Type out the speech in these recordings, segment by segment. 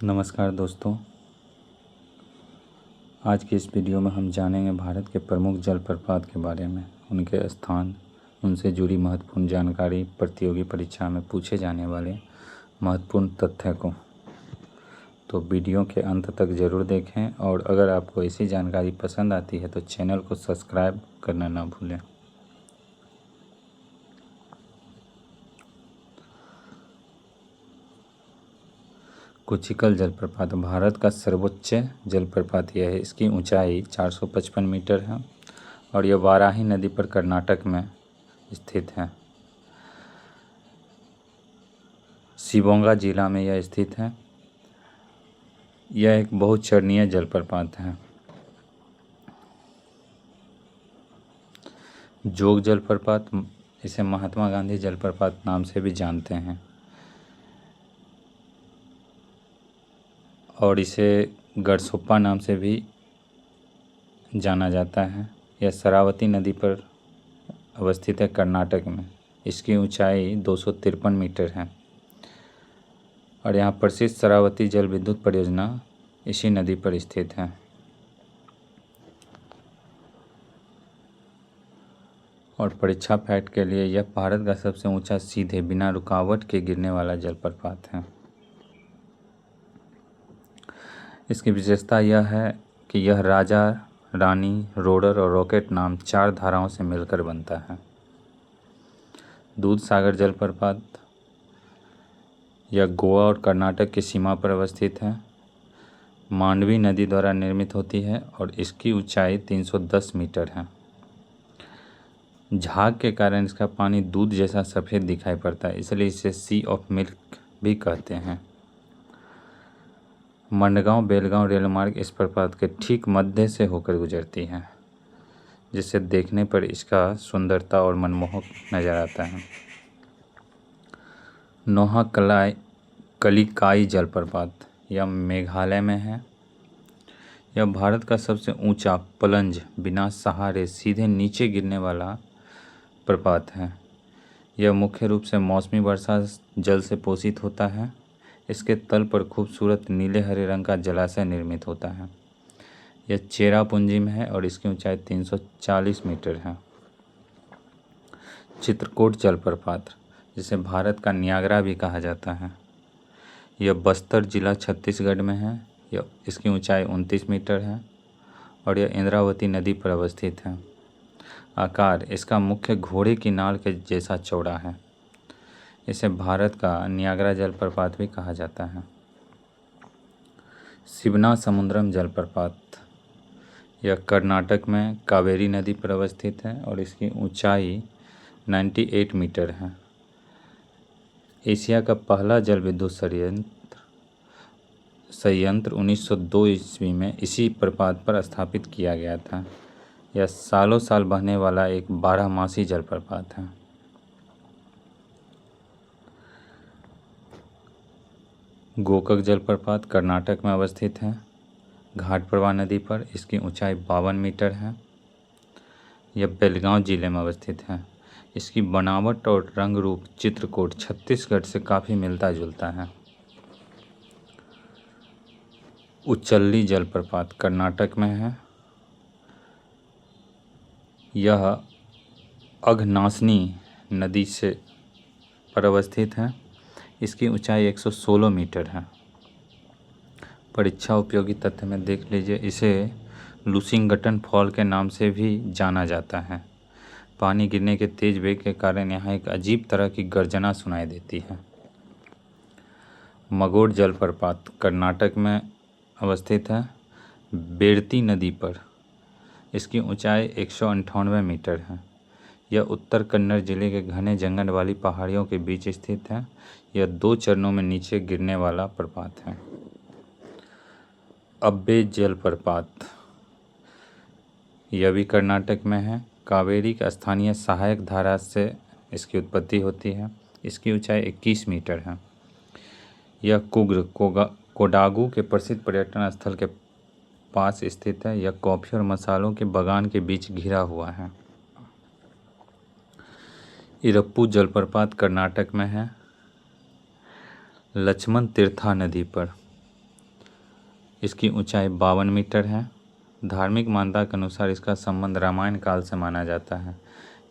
नमस्कार दोस्तों, आज की इस वीडियो में हम जानेंगे भारत के प्रमुख जलप्रपात के बारे में, उनके स्थान, उनसे जुड़ी महत्वपूर्ण जानकारी, प्रतियोगी परीक्षा में पूछे जाने वाले महत्वपूर्ण तथ्य को। तो वीडियो के अंत तक ज़रूर देखें और अगर आपको ऐसी जानकारी पसंद आती है तो चैनल को सब्सक्राइब करना ना भूलें। कुचिकल जलप्रपात भारत का सर्वोच्च जलप्रपात यह है। इसकी ऊंचाई 455 मीटर है और यह वाराही नदी पर कर्नाटक में स्थित है। शिवमोगा जिला में यह स्थित है। यह एक बहुचरणीय जलप्रपात है। जोग जलप्रपात, इसे महात्मा गांधी जलप्रपात नाम से भी जानते हैं और इसे गढ़सोप्पा नाम से भी जाना जाता है। यह शरावती नदी पर अवस्थित है कर्नाटक में। इसकी ऊंचाई 253 मीटर है और यहाँ प्रसिद्ध शरावती जल विद्युत परियोजना इसी नदी पर स्थित है। और परीक्षा फैक्ट के लिए यह भारत का सबसे ऊंचा सीधे बिना रुकावट के गिरने वाला जलप्रपात है। इसकी विशेषता यह है कि यह राजा, रानी, रोडर और रॉकेट नाम 4 धाराओं से मिलकर बनता है। दूध सागर जलप्रपात, यह गोवा और कर्नाटक की सीमा पर अवस्थित है। मांडवी नदी द्वारा निर्मित होती है और इसकी ऊंचाई 310 मीटर है। झाग के कारण इसका पानी दूध जैसा सफ़ेद दिखाई पड़ता है, इसलिए इसे सी ऑफ मिल्क भी कहते हैं। मंडगांव बेलगांव रेलमार्ग इस प्रपात के ठीक मध्य से होकर गुजरती है, जिसे देखने पर इसका सुंदरता और मनमोहक नज़र आता है। नोहा कलिकाई जलप्रपात, यह मेघालय में है। यह भारत का सबसे ऊंचा पलंज बिना सहारे सीधे नीचे गिरने वाला प्रपात है। यह मुख्य रूप से मौसमी वर्षा जल से पोषित होता है। इसके तल पर खूबसूरत नीले हरे रंग का जलाशय निर्मित होता है। यह चेरापूंजी में है और इसकी ऊंचाई 340 मीटर है। चित्रकूट जलप्रपात, जिसे भारत का नियाग्रा भी कहा जाता है, यह बस्तर जिला छत्तीसगढ़ में है। इसकी ऊंचाई 29 मीटर है और यह इंद्रावती नदी पर अवस्थित है। आकार इसका मुख्य घोड़े की नाल के जैसा चौड़ा है। इसे भारत का नियाग्रा जलप्रपात भी कहा जाता है। शिवनासमुद्रम जलप्रपात, यह कर्नाटक में कावेरी नदी पर अवस्थित है और इसकी ऊंचाई 98 मीटर है। एशिया का पहला जल विद्युत संयंत्र 1902 ईस्वी में इसी प्रपात पर स्थापित किया गया था। यह सालों साल बहने वाला एक 12मासी जलप्रपात है। गोकक जलप्रपात कर्नाटक में अवस्थित है, घाटप्रभा नदी पर। इसकी ऊंचाई 52 मीटर है। यह बेलगांव जिले में अवस्थित है। इसकी बनावट और रंग रूप चित्रकूट छत्तीसगढ़ से काफ़ी मिलता जुलता है। उच्चल्ली जलप्रपात कर्नाटक में है। यह अघनासनी नदी से पर अवस्थित है। इसकी ऊंचाई 116 मीटर है। परीक्षा उपयोगी तथ्य में देख लीजिए, इसे लुसिंगटन फॉल के नाम से भी जाना जाता है। पानी गिरने के तेज वेग के कारण यहाँ एक अजीब तरह की गर्जना सुनाई देती है। मगोड़ जलप्रपात कर्नाटक में अवस्थित है, बेड़ती नदी पर। इसकी ऊंचाई 198 मीटर है। यह उत्तर कन्नड़ जिले के घने जंगल वाली पहाड़ियों के बीच स्थित है। यह 2 चरणों में नीचे गिरने वाला प्रपात है। अब्बे जलप्रपात, यह भी कर्नाटक में है। कावेरी का स्थानीय सहायक धारा से इसकी उत्पत्ति होती है। इसकी ऊंचाई 21 मीटर है। यह कोडागू के प्रसिद्ध पर्यटन स्थल के पास स्थित है। यह कॉफ़ी और मसालों के बागान के बीच घिरा हुआ है। इरप्पू जलप्रपात कर्नाटक में है, लक्ष्मण तीर्था नदी पर। इसकी ऊंचाई 52 मीटर है। धार्मिक मान्यता के अनुसार इसका संबंध रामायण काल से माना जाता है।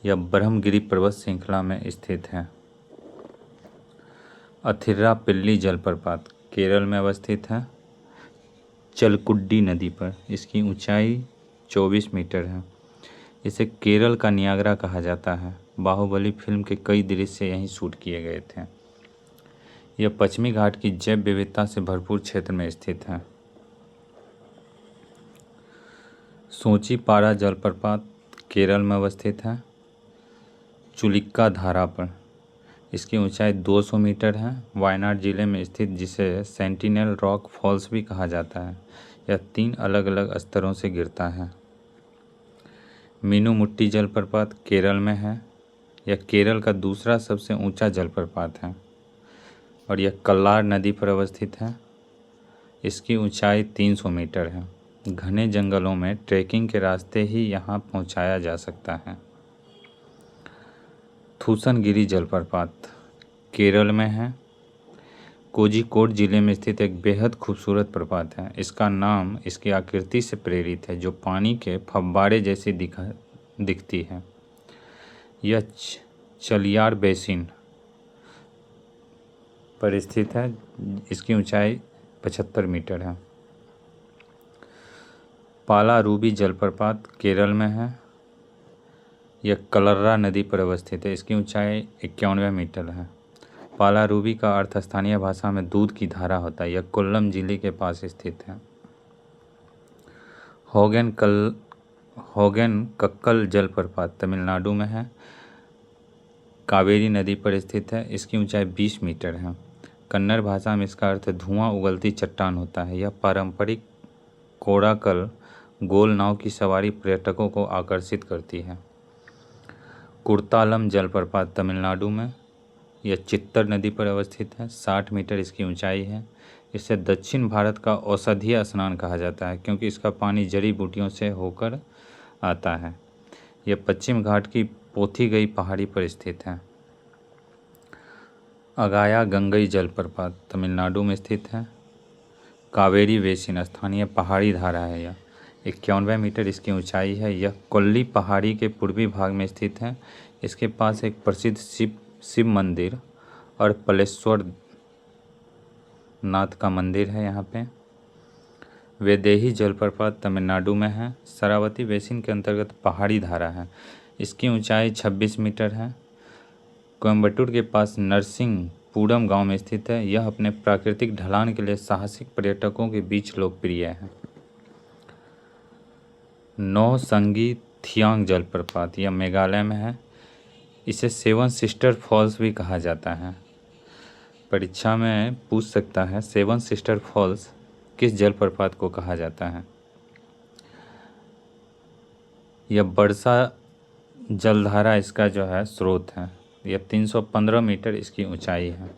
यह ब्रह्मगिरि पर्वत श्रृंखला में स्थित है। अथिरापल्ली जलप्रपात केरल में अवस्थित है, चलकुड्डी नदी पर। इसकी ऊंचाई 24 मीटर है। इसे केरल का नियाग्रा कहा जाता है। बाहुबली फिल्म के कई दृश्य यहीं शूट किए गए थे। यह पश्चिमी घाट की जैव विविधता से भरपूर क्षेत्र में स्थित है। सोचीपारा जलप्रपात केरल में अवस्थित है, चुलिक्का धारा पर। इसकी ऊंचाई 200 मीटर है। वायनाड जिले में स्थित, जिसे सेंटिनल रॉक फॉल्स भी कहा जाता है। यह 3 अलग अलग स्तरों से गिरता है। मीनूमुट्टी जलप्रपात केरल में है। यह केरल का दूसरा सबसे ऊंचा जलप्रपात है और यह कल्लार नदी पर अवस्थित है। इसकी ऊंचाई 300 मीटर है। घने जंगलों में ट्रैकिंग के रास्ते ही यहाँ पहुँचाया जा सकता है। थूसनगिरी जलप्रपात केरल में है। कोझिकोड जिले में स्थित एक बेहद खूबसूरत प्रपात है। इसका नाम इसकी आकृति से प्रेरित है, जो पानी के फव्वारे जैसी दिखती है। यह चलियार बेसिन पर स्थित है। इसकी ऊंचाई 75 मीटर है। पालारूबी जलप्रपात केरल में है। यह कलर्रा नदी पर अवस्थित है। इसकी ऊंचाई 91 मीटर है। पालारूबी का अर्थ स्थानीय भाषा में दूध की धारा होता है। यह कोल्लम जिले के पास स्थित है। होगेन कक्कल जलप्रपात तमिलनाडु में है, कावेरी नदी पर स्थित है। इसकी ऊंचाई 20 मीटर है। कन्नड़ भाषा में इसका अर्थ धुआं उगलती चट्टान होता है। यह पारंपरिक कोडाकल गोल नाव की सवारी पर्यटकों को आकर्षित करती है। कुर्तालम जलप्रपात तमिलनाडु में। यह चित्तर नदी पर अवस्थित है। 60 मीटर इसकी ऊंचाई है। इसे दक्षिण भारत का औषधीय स्नान कहा जाता है, क्योंकि इसका पानी जड़ी बूटियों से होकर आता है। यह पश्चिम घाट की पोथीगई पहाड़ी पर स्थित है। अगाया गंगई जलप्रपात तमिलनाडु में स्थित है। कावेरी बेसिन स्थानीय पहाड़ी धारा है। यह 91 मीटर इसकी ऊंचाई है। यह कोल्ली पहाड़ी के पूर्वी भाग में स्थित है। इसके पास एक प्रसिद्ध शिव मंदिर और पलेश्वर नाथ का मंदिर है। यहाँ पे वेदेही जलप्रपात तमिलनाडु में है। शरावती बेसिन के अंतर्गत पहाड़ी धारा है। इसकी ऊंचाई 26 मीटर है। कोयम्बटूर के पास नरसिंहपुरम गांव में स्थित है। यह अपने प्राकृतिक ढलान के लिए साहसिक पर्यटकों के बीच लोकप्रिय है। नौसंगी थियांग जलप्रपात यह मेघालय में है। इसे 7 सिस्टर फॉल्स भी कहा जाता है। परीक्षा में पूछ सकता है 7 सिस्टर फॉल्स किस जलप्रपात को कहा जाता है। यह वर्षा जलधारा इसका जो है स्रोत है। यह 315 मीटर इसकी ऊंचाई है।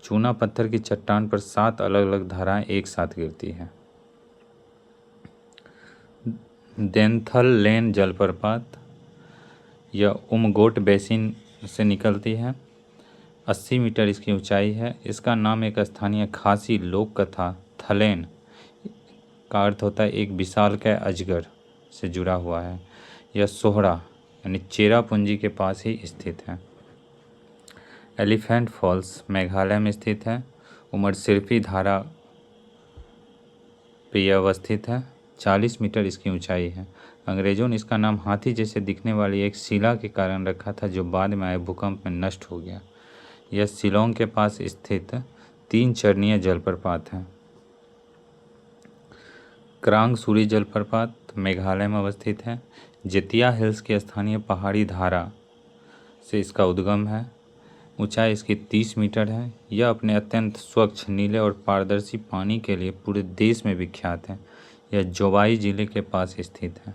चूना पत्थर की चट्टान पर 7 अलग अलग धाराएं एक साथ गिरती है। देंथल लेन जलप्रपात यह उमगोट बेसिन से निकलती है। 80 मीटर इसकी ऊंचाई है। इसका नाम एक स्थानीय खासी लोक कथा थलेन का अर्थ होता है एक विशालकाय अजगर से जुड़ा हुआ है। यह सोहरा यानी चेरापूंजी के पास ही स्थित है। एलिफेंट फॉल्स मेघालय में स्थित है। उमरसिर्फी धारा पे यह अवस्थित है। 40 मीटर इसकी ऊंचाई है। अंग्रेजों ने इसका नाम हाथी जैसे दिखने वाली एक शिला के कारण रखा था, जो बाद में आए भूकंप में नष्ट हो गया। यह शिलोंग के पास स्थित 3 चरणीय जलप्रपात है। क्रांगसुरी जलप्रपात मेघालय में अवस्थित है। जेतिया हिल्स की स्थानीय पहाड़ी धारा से इसका उद्गम है। ऊंचाई इसकी 30 मीटर है। यह अपने अत्यंत स्वच्छ नीले और पारदर्शी पानी के लिए पूरे देश में विख्यात है। यह जोवाई जिले के पास स्थित है।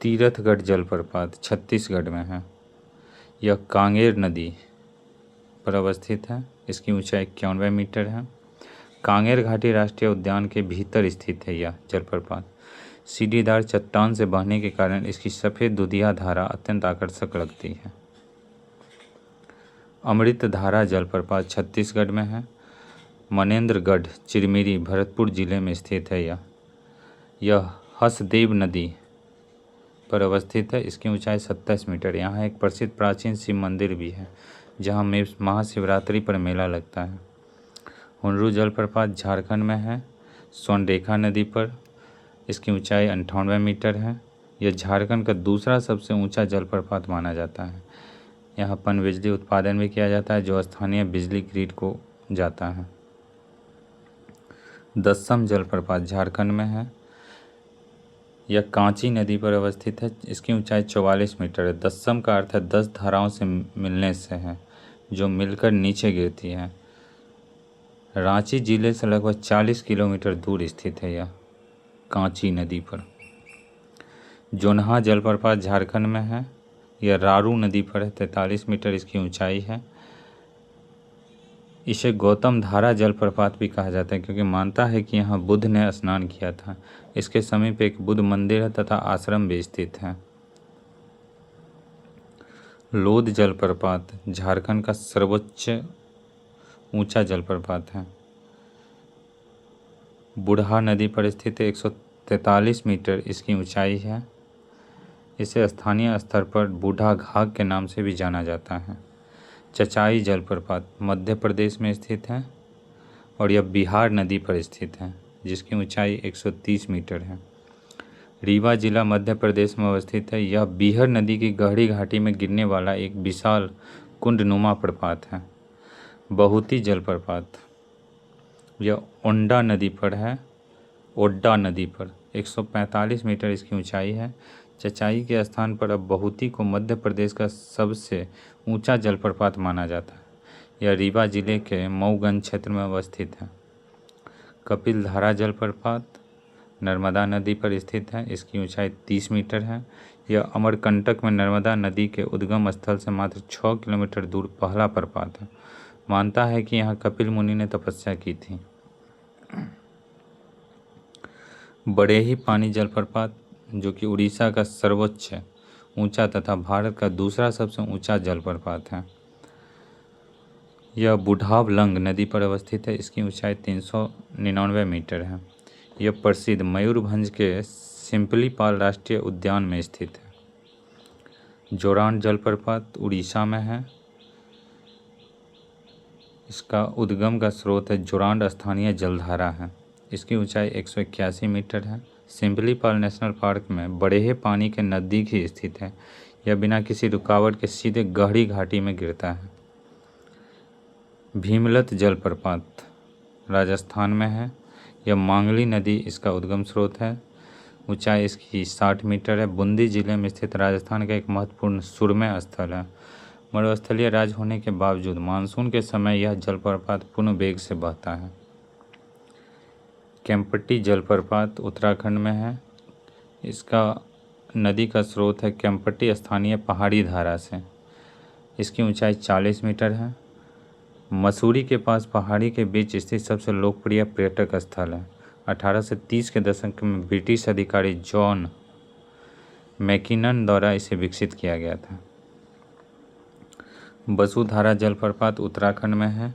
तीरथगढ़ जलप्रपात छत्तीसगढ़ में है। यह कांगेर नदी पर अवस्थित है। इसकी ऊंचाई 91 मीटर है। कांगेर घाटी राष्ट्रीय उद्यान के भीतर स्थित है। यह जलप्रपात सीढ़ीदार चट्टान से बहने के कारण इसकी सफ़ेद दुधिया धारा अत्यंत आकर्षक लगती है। अमृतधारा जलप्रपात छत्तीसगढ़ में है। मनेंद्रगढ़ चिरमिरी भरतपुर जिले में स्थित है। यह हसदेव नदी पर अवस्थित है। इसकी ऊंचाई 27 मीटर। यहाँ एक प्रसिद्ध प्राचीन शिव मंदिर भी है जहाँ में महाशिवरात्रि पर मेला लगता है। हुनरू जलप्रपात झारखंड में है, स्वर्णरेखा नदी पर। इसकी ऊंचाई 98 मीटर है। यह झारखंड का दूसरा सबसे ऊंचा जलप्रपात माना जाता है। यहाँ पनबिजली उत्पादन भी किया जाता है जो स्थानीय बिजली ग्रिड को जाता है। दस्सम जलप्रपात झारखंड में है। यह कांची नदी पर अवस्थित है। इसकी ऊंचाई 44 मीटर है। दस्सम का अर्थ है 10 धाराओं से मिलने से है, जो मिलकर नीचे गिरती है। रांची जिले से लगभग 40 किलोमीटर दूर स्थित है यह कांची नदी पर। जोन्हा जलप्रपात झारखंड में है। यह रारू नदी पर है। 43 मीटर इसकी ऊंचाई है। इसे गौतम धारा जलप्रपात भी कहा जाता है क्योंकि मानता है कि यहाँ बुद्ध ने स्नान किया था। इसके समीप एक बुद्ध मंदिर है तथा आश्रम भी स्थित है। लोध जलप्रपात झारखंड का सर्वोच्च ऊंचा जलप्रपात है। बुढ़ा नदी पर स्थित 143 मीटर इसकी ऊंचाई है। इसे स्थानीय स्तर पर बूढ़ा घाघ के नाम से भी जाना जाता है। चचाई जलप्रपात मध्य प्रदेश में स्थित है और यह बिहार नदी पर स्थित है जिसकी ऊंचाई 130 मीटर है। रीवा जिला मध्य प्रदेश में अवस्थित है। यह बीहर नदी की गहरी घाटी में गिरने वाला एक विशाल कुंडनुमा प्रपात है। बहुती जलप्रपात यह ओंडा नदी पर है। ओड्डा नदी पर 145 मीटर इसकी ऊंचाई है। चचाई के स्थान पर अब बहुती को मध्य प्रदेश का सबसे ऊंचा जलप्रपात माना जाता है। यह रीवा जिले के मऊगंज क्षेत्र में अवस्थित है। कपिल धारा जलप्रपात नर्मदा नदी पर स्थित है। इसकी ऊंचाई 30 मीटर है। यह अमरकंटक में नर्मदा नदी के उद्गम स्थल से मात्र 6 किलोमीटर दूर पहला प्रपात है। मानता है कि यहाँ कपिल मुनि ने तपस्या की थी। बड़ेही पानी जलप्रपात जो कि उड़ीसा का सर्वोच्च ऊंचा तथा भारत का दूसरा सबसे ऊंचा जलप्रपात है। यह बुढ़ावलंग नदी पर अवस्थित है। इसकी ऊंचाई 399 मीटर है। यह प्रसिद्ध मयूरभंज के सिंपलीपाल राष्ट्रीय उद्यान में स्थित है। जोरान जलप्रपात उड़ीसा में है। इसका उद्गम का स्रोत है जोरान स्थानीय जलधारा है। इसकी ऊंचाई 181 मीटर है। सिंपलीपाल नेशनल पार्क में बड़ेहे पानी के नज़दीक ही स्थित है। यह बिना किसी रुकावट के सीधे गहरी घाटी में गिरता है। भीमलत जलप्रपात राजस्थान में है। यह मांगली नदी इसका उद्गम स्रोत है। ऊंचाई इसकी 60 मीटर है। बूंदी जिले में स्थित राजस्थान का एक महत्वपूर्ण सुरम्य स्थल है। मरुस्थलीय राज्य होने के बावजूद मानसून के समय यह जलप्रपात पूर्ण वेग से बहता है। केम्पटी जलप्रपात उत्तराखंड में है। इसका नदी का स्रोत है केम्पटी स्थानीय पहाड़ी धारा से। इसकी ऊंचाई 40 मीटर है। मसूरी के पास पहाड़ी के बीच स्थित सबसे लोकप्रिय पर्यटक स्थल है। 1830 के दशक में ब्रिटिश अधिकारी जॉन मैकिनन द्वारा इसे विकसित किया गया था। वसुधारा जलप्रपात उत्तराखंड में है,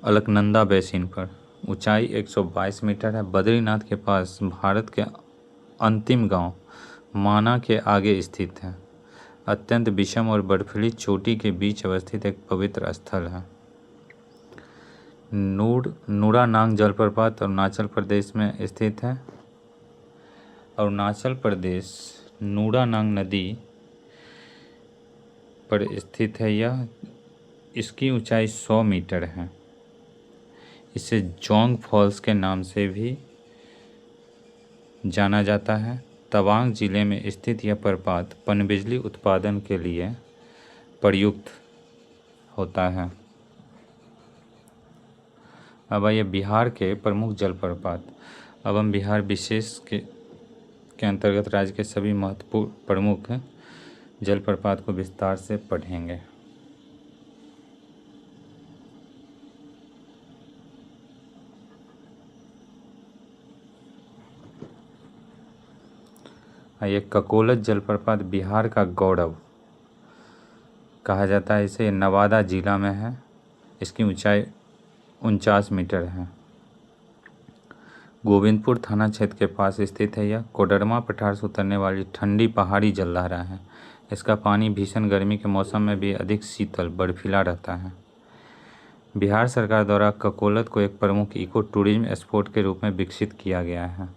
अलकनंदा बेसिन पर। ऊंचाई 122 मीटर है। बद्रीनाथ के पास भारत के अंतिम गांव माना के आगे स्थित है। अत्यंत विषम और बर्फीली चोटी के बीच अवस्थित एक पवित्र स्थल है। नूरानांग जलप्रपात अरुणाचल प्रदेश में स्थित है। अरुणाचल प्रदेश नूरानांग नदी पर स्थित है। यह इसकी ऊंचाई 100 मीटर है। इसे जोंग फॉल्स के नाम से भी जाना जाता है। तवांग जिले में स्थित यह प्रपात पनबिजली उत्पादन के लिए प्रयुक्त होता है। अब आइए बिहार के प्रमुख जलप्रपात। अब हम बिहार विशेष के अंतर्गत राज्य के सभी महत्वपूर्ण प्रमुख जलप्रपात को विस्तार से पढ़ेंगे। ये ककोलत जलप्रपात बिहार का गौरव कहा जाता है। इसे नवादा जिला में है। इसकी ऊंचाई 49 मीटर है। गोविंदपुर थाना क्षेत्र के पास स्थित है। यह कोडरमा पठार से उतरने वाली ठंडी पहाड़ी जलधारा है। इसका पानी भीषण गर्मी के मौसम में भी अधिक शीतल बर्फीला रहता है। बिहार सरकार द्वारा ककोलत को एक प्रमुख इको टूरिज्म स्पॉट के रूप में विकसित किया गया है।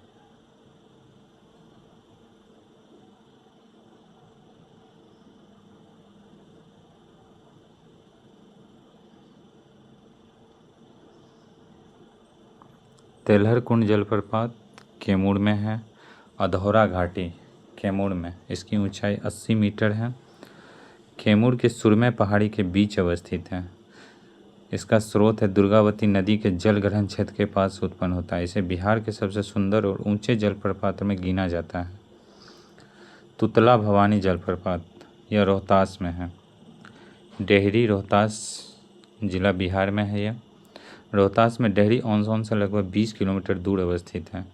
तेलहर कुंड जलप्रपात कैमूर में है। अधौरा घाटी कैमूर में, इसकी ऊंचाई 80 मीटर है। कैमूर के सुरमे पहाड़ी के बीच अवस्थित है। इसका स्रोत है दुर्गावती नदी के जल ग्रहण क्षेत्र के पास उत्पन्न होता है। इसे बिहार के सबसे सुंदर और ऊंचे जलप्रपातों में गिना जाता है। तुतला भवानी जलप्रपात, यह रोहतास में है। डेहरी रोहतास जिला बिहार में है। यह रोहतास में डेहरी ऑन सोन से लगभग 20 किलोमीटर दूर अवस्थित है।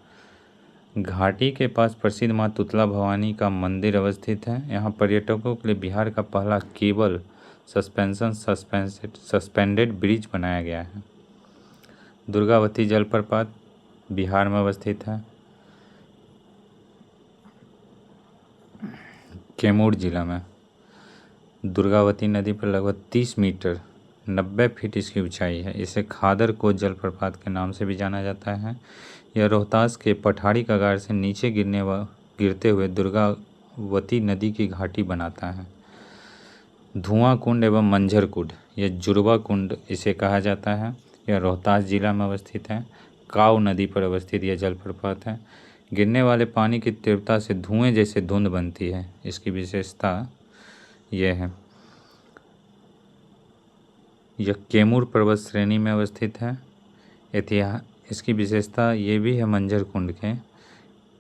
घाटी के पास प्रसिद्ध माँ तुतला भवानी का मंदिर अवस्थित है। यहाँ पर्यटकों के लिए बिहार का पहला केबल सस्पेंडेड ब्रिज बनाया गया है। दुर्गावती जलप्रपात बिहार में अवस्थित है। कैमूर जिला में दुर्गावती नदी पर लगभग 30 मीटर 90 फीट इसकी ऊंचाई है। इसे खादर कोट जलप्रपात के नाम से भी जाना जाता है। यह रोहतास के पठारी कगार से नीचे गिरते हुए दुर्गावती नदी की घाटी बनाता है। धुआं कुंड एवं मंझर कुंड, यह जुड़वा कुंड इसे कहा जाता है। यह रोहतास जिला में अवस्थित है। काव नदी पर अवस्थित यह जलप्रपात है। गिरने वाले पानी की तीव्रता से धुएं जैसे धुंध बनती है। इसकी विशेषता यह है। यह कैमूर पर्वत श्रेणी में अवस्थित है। इसकी विशेषता ये भी है मंझर कुंड के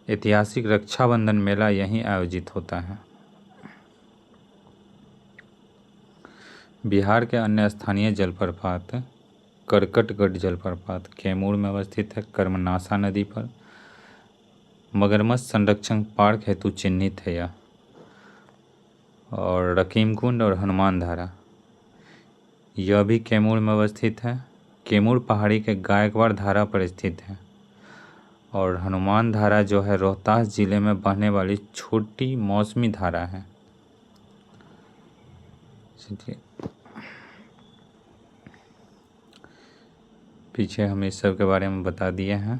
ऐतिहासिक रक्षाबंधन मेला यहीं आयोजित होता है। बिहार के अन्य स्थानीय जलप्रपात करकटगढ़ जलप्रपात कैमूर में अवस्थित है। कर्मनासा नदी पर मगरमच्छ संरक्षण पार्क हेतु चिन्हित है यह। और रकीम कुंड और हनुमान धारा, यह भी कैमूर में अवस्थित है। कैमूर पहाड़ी के गायकवाड़ धारा पर स्थित है। और हनुमान धारा जो है रोहतास जिले में बहने वाली छोटी मौसमी धारा है। पीछे हम इस सब के बारे में बता दिए हैं।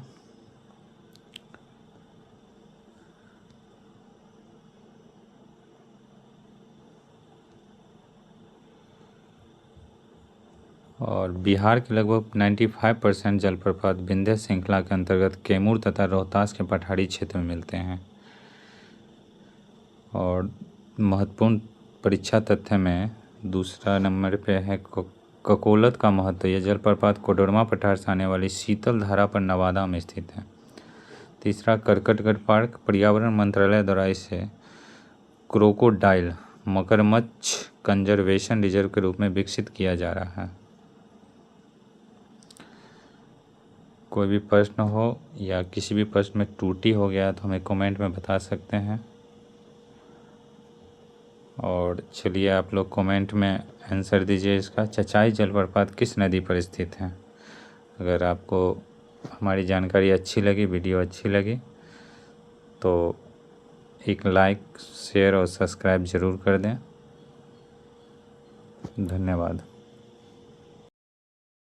और बिहार के लगभग 95% जलप्रपात विंध्य श्रृंखला के अंतर्गत कैमूर तथा रोहतास के पठारी क्षेत्र में मिलते हैं। और महत्वपूर्ण परीक्षा तथ्य में दूसरा नंबर पे है ककोलत का महत्व। यह जलप्रपात कोडरमा पठार से आने वाली शीतल धारा पर नवादा में स्थित है। तीसरा, करकटगढ़ पार्क पर्यावरण मंत्रालय द्वारा इसे क्रोकोडाइल मगरमच्छ कंजर्वेशन रिजर्व के रूप में विकसित किया जा रहा है। कोई भी प्रश्न हो या किसी भी प्रश्न में त्रुटि हो गया तो हमें कमेंट में बता सकते हैं। और चलिए आप लोग कमेंट में आंसर दीजिए इसका। चचाई जलप्रपात किस नदी पर स्थित है? अगर आपको हमारी जानकारी अच्छी लगी, वीडियो अच्छी लगी तो एक लाइक, शेयर और सब्सक्राइब ज़रूर कर दें। धन्यवाद।